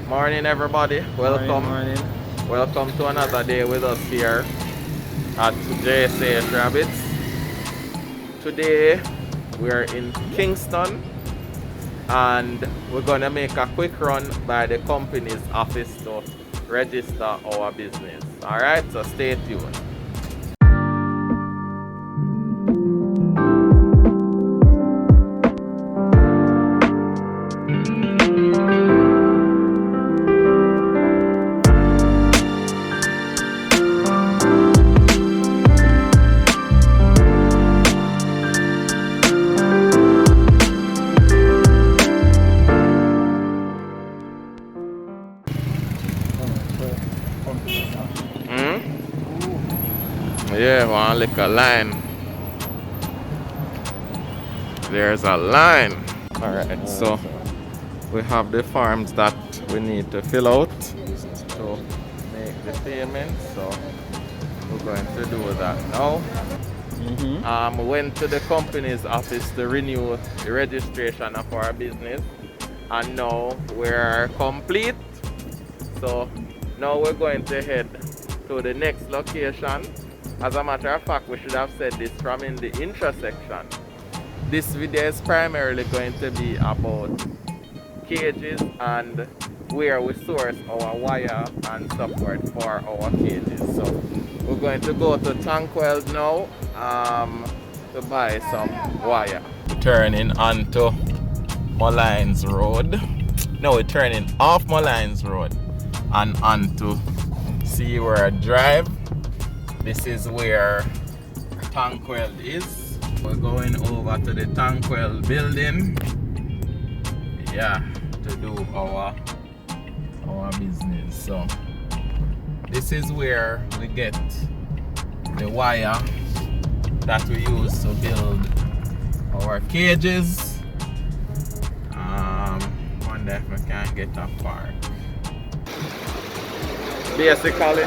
Morning everybody, welcome. Morning. Welcome to another day with us here at JSH Rabbits. Today we're in Kingston and we're gonna make a quick run by the company's office to register our business. Alright, so stay tuned. Yeah, one little line. There's a line. Alright, so we have the forms that we need to fill out to make the payment. So we're going to do that now. We went to the company's office to renew the registration of our business, and now we're complete. So now we're going to head to the next location. As a matter of fact, we should have said this from in the intersection. This video is primarily going to be about cages and where we source our wire and support for our cages. So we're going to go to Tankwell now to buy some wire. Turning onto Mullines Road. No, we're turning off Mullines Road and onto Seaward Drive. This is where Tankwell is. We're going over to the Tankwell building, yeah, to do our business. So this is where we get the wire that we use to build our cages. Wonder if we can get a park. Basically,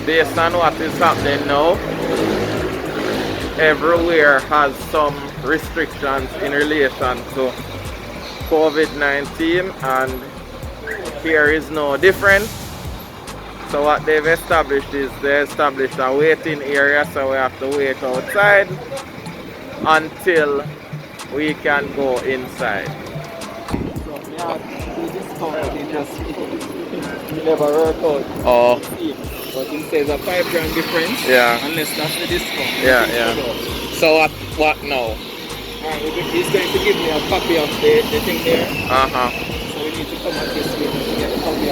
based on what is happening now, everywhere has some restrictions in relation to COVID-19, and here is no different. So what they've established is they established a waiting area, so we have to wait outside until we can go inside. So yeah, this company just never work out. Oh. But he says a £5 difference. Yeah. Unless that's the discount. Yeah, yeah. So what now? Alright, he's going to give me a copy of the thing there. So we need to come at this week to get a copy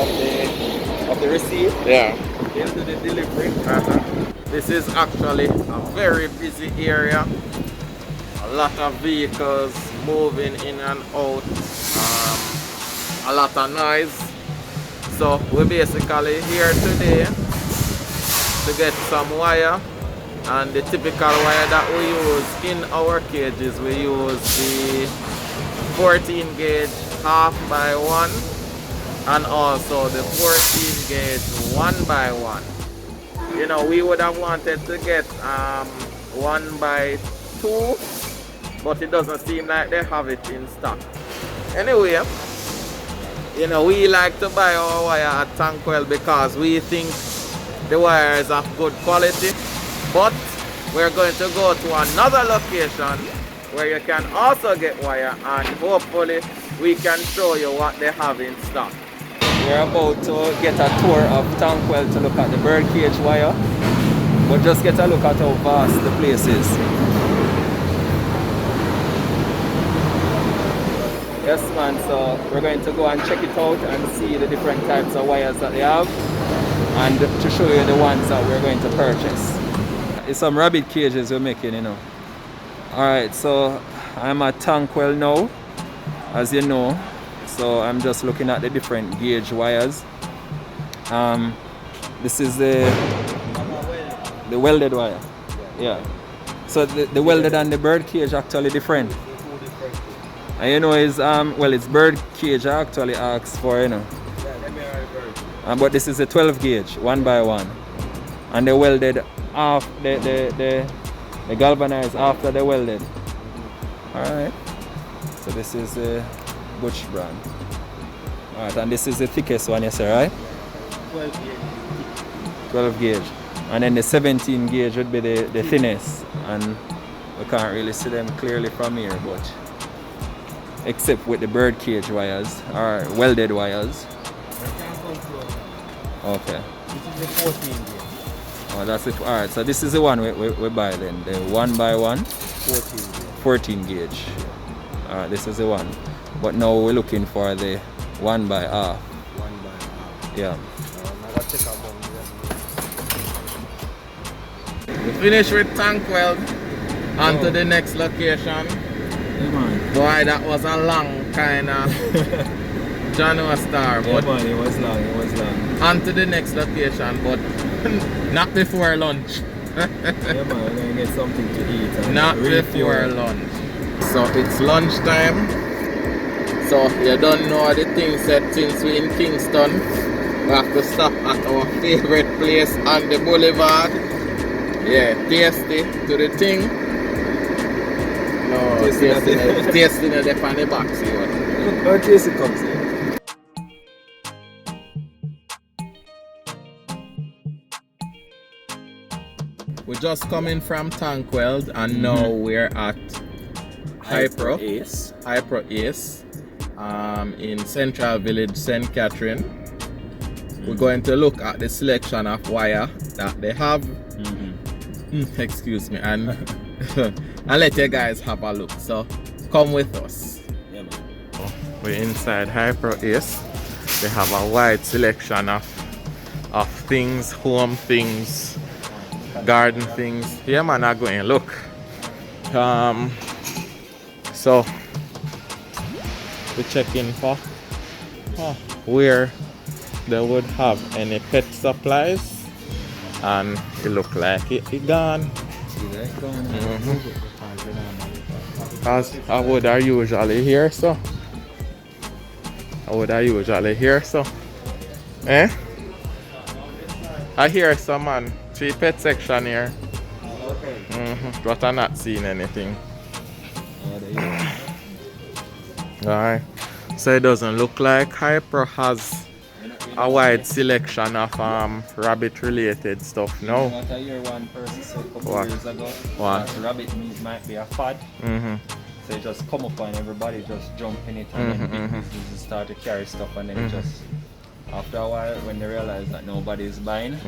of the receipt. Yeah. They'll do the delivery. This is actually a very busy area. A lot of vehicles moving in and out. A lot of noise. So we're basically here today to get some wire, and the typical wire that we use in our cages, we use the 14 gauge half by 1 and also the 14 gauge 1 by 1. You know, we would have wanted to get 1 by 2, but it doesn't seem like they have it in stock. Anyway, you know, we like to buy our wire at Tankwell because we think the wire is of good quality, but we're going to go to another location where you can also get wire, and hopefully we can show you what they have in stock. We're about to get a tour of Tankwell to look at the birdcage wire, but just get a look at how vast the place is. Yes man, so we're going to go and check it out and see the different types of wires that they have, and to show you the ones that we're going to purchase. It's some rabbit cages we're making, you know. Alright, so I'm at Tankwell now, as you know. So I'm just looking at the different gauge wires. This is the welded wire. Yeah. So the welded and the bird cage actually different. And you know, it's it's bird cage I actually asked for, you know. But this is a 12 gauge, 1 by 1, and they welded off the galvanized after they welded. All right. So this is a Butch brand. Alright, and this is the thickest one, yes, sir, right? 12 gauge. 12 gauge. And then the 17 gauge would be the thinnest. And we can't really see them clearly from here, but except with the bird cage wires or welded wires. Okay. This is the 14 gauge. Oh, that's it. Alright, so this is the one we buy then. The 1x1 14 gauge. Alright, this is the one. But now we're looking for the 1x1/2. 1x1/2. Yeah. We finished with tank weld. On to the next location. Yeah, man. Boy, that was a long kind of John Star. Yeah, But man, it was long. on to the next location, but not before lunch. Yeah, man, we're gonna get something to eat. And Not before lunch. So it's lunchtime. So you don't know the thing said since we in Kingston. We have to stop at our favorite place on the boulevard. Yeah, tasty to the thing. No, tasty in the funny box here. Look how tasty comes here. We're just coming from Tankweld and now we're at Hypro Ace in Central Village, St. Catherine. We're going to look at the selection of wire that they have. Excuse me, and and let you guys have a look. So come with us. Yeah, man. We're inside Hypro Ace. They have a wide selection of things, home things, garden things. Yeah, man, I go and look. So we're checking for where they would have any pet supplies, and it look like it gone. As I would are usually here, so eh? I hear some man 3 pet section here. But I'm not seeing anything. Alright, so it doesn't look like Hypro has a wide selection of rabbit related stuff now. What I hear one person said a couple years ago, that rabbit meat might be a fad. So it just come up and everybody just jump in it, and then big businesses start to carry stuff, and then it just, after a while, when they realize that nobody is buying,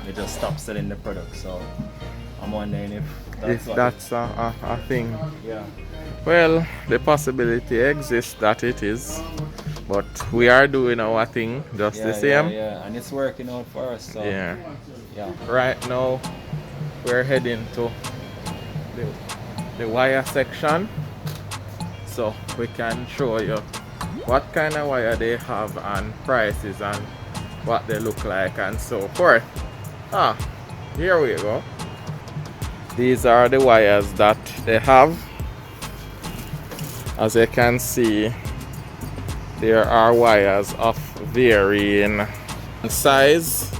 they just stop selling the product. So I'm wondering if that's a thing. Yeah. Well, the possibility exists that it is, but we are doing our thing just the same. Yeah, and it's working out for us. So yeah. Right now we're heading to the wire section, so we can show you what kind of wire they have and prices and what they look like and so forth. Here we go. These are the wires that they have. As you can see, there are wires of varying size.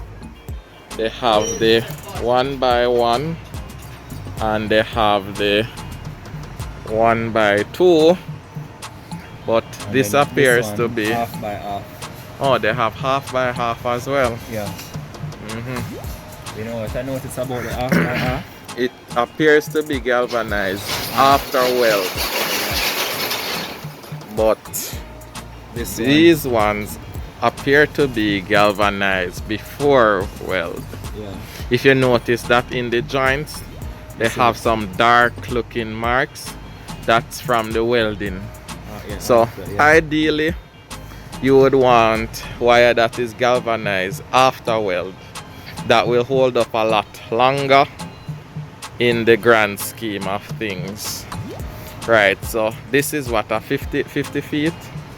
They have the 1x1 and they have the 1x2, but and this appears to be half by half. Oh, they have half by half as well. Yeah. You know what I noticed about the half by half? It appears to be galvanized after weld, but these ones appear to be galvanized before weld. Yeah. If you notice that in the joints, they have some dark looking marks. That's from the welding. So ideally, you would want wire that is galvanized after weld. That will hold up a lot longer in the grand scheme of things. Right, so this is what, a 50 feet?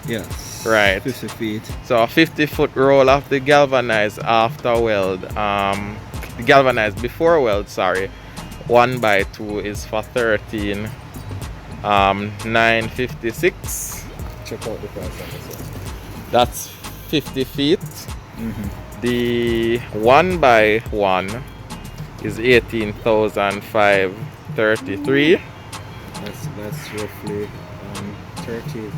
Yes. Right. 50 feet. So a 50-foot roll of the galvanized after weld, the galvanized before weld, sorry, 1x2 is for 13,956. Check out the price on this one. That's 50 feet. The 1x1 is 18,533. That's roughly 30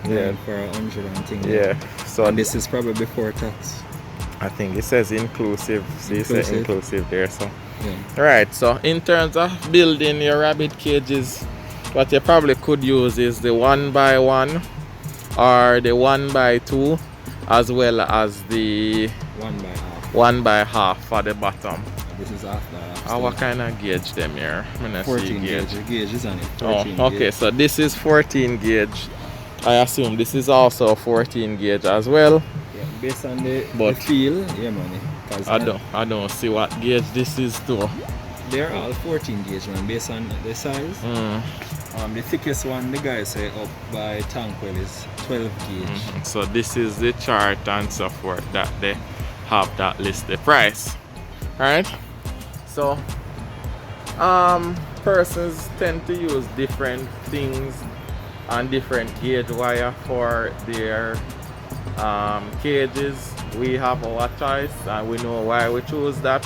yeah for 100 and things. Yeah, So and this is probably before tax. I think it says inclusive. So you say inclusive there. So yeah. Right. So in terms of building your rabbit cages, what you probably could use is the 1x1 or the 1x2, as well as the 1x1 for the bottom. This is after. What kind of gauge them here? 14 gauge. The gauge is on it. Okay, gauge. So this is 14 gauge. I assume this is also 14 gauge as well. Yeah, based on the feel, yeah, man. I don't see what gauge this is too. They're all 14 gauge, man, based on the size. The thickest one, the guy say up by Tankwell is 12 gauge. So this is the chart and so forth that they have that list the price. Alright? So persons tend to use different things and different gauge wire for their cages. We have our choice and we know why we choose that.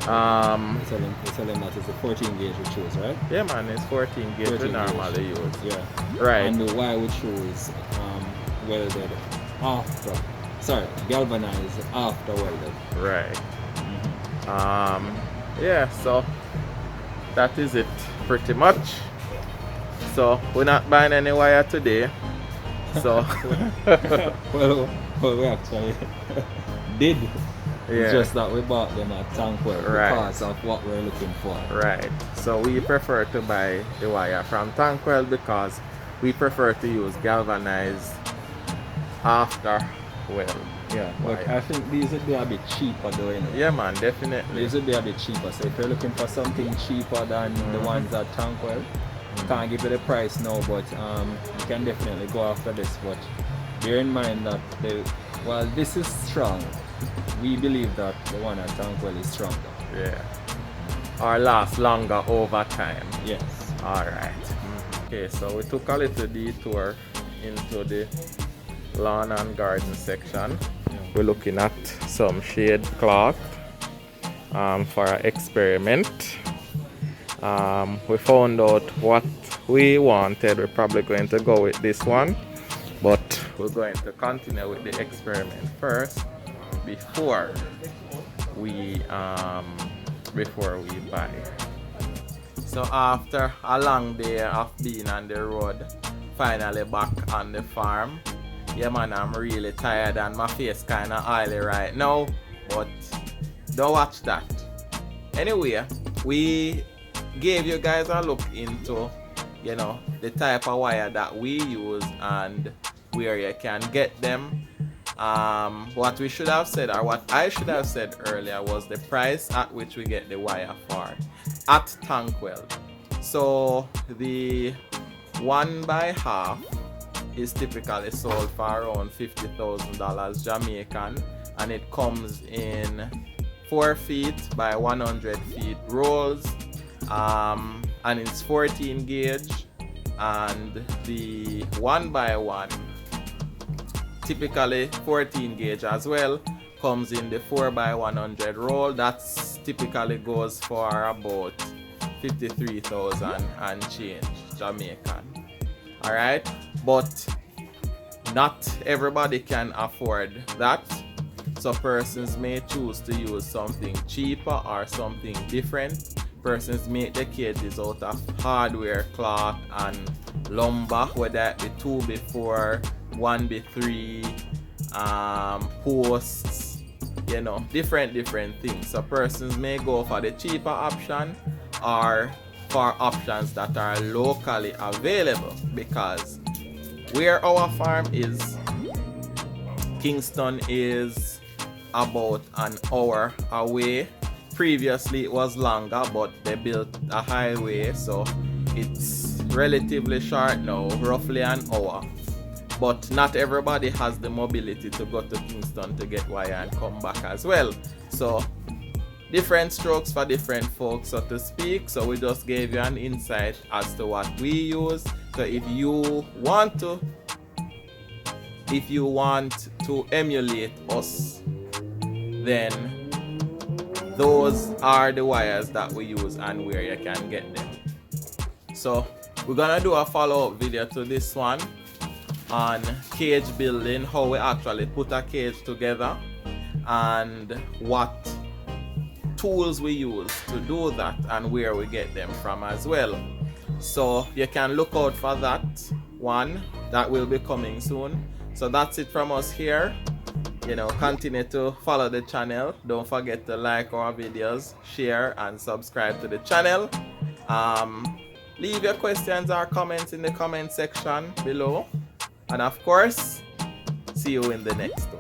Tell them that it's a 14 gauge we choose, right? Yeah, man, it's 14 gauge we normally use. Yeah. Right. And the why we choose welded after. Sorry, galvanized after welded. Right. Yeah, so that is it pretty much. So we're not buying any wire today. So well, we actually did. Yeah. It's just that we bought them at Tankwell because of what we're looking for. Right. So we prefer to buy the wire from Tankwell because we prefer to use galvanized after weld. Yeah, but I think these would be a bit cheaper though, you know? Yeah, man, definitely. These would be a bit cheaper. So if you're looking for something cheaper than the ones at Tankwell, can't give you the price now, but you can definitely go after this. But bear in mind that while this is strong, we believe that the one at Tankwell is stronger. Yeah. Or last longer over time. Yes. Alright. Okay, so we took a little detour into the lawn and garden section. We're looking at some shade cloth for an experiment. We found out what we wanted. We're probably going to go with this one, but we're going to continue with the experiment first before we buy. So after a long day of being on the road, finally back on the farm. Yeah, man, I'm really tired and my face kind of oily right now, but don't watch that. Anyway, we gave you guys a look into, you know, the type of wire that we use and where you can get them. What we should have said, or what I should have said earlier, was the price at which we get the wire for at Tankwell. So the 1x1 is typically sold for around $50,000 Jamaican, and it comes in 4 feet by 100 feet rolls, and it's 14 gauge, and the 1x1, typically 14 gauge as well, comes in the 4x100 roll. That's typically goes for about 53,000 and change Jamaican. Alright, but not everybody can afford that, so persons may choose to use something cheaper or something different. Persons make the cages out of hardware, cloth and lumber, whether it be 2x4, 1x3, posts, you know, different things. So persons may go for the cheaper option or for options that are locally available, because where our farm is, Kingston is about an hour away. Previously it was longer, but they built a highway, so it's relatively short now, roughly an hour. But not everybody has the mobility to go to Kingston to get wire and come back as well. So different strokes for different folks, so to speak. So we just gave you an insight as to what we use. So if you want to emulate us, then those are the wires that we use and where you can get them. So we're gonna do a follow-up video to this one, on cage building, how we actually put a cage together, and what tools we use to do that, and where we get them from as well. So you can look out for that one that will be coming soon. So that's it from us here. You know, continue to follow the channel. Don't forget to like our videos, share, and subscribe to the channel. Leave your questions or comments in the comment section below, and of course, see you in the next one.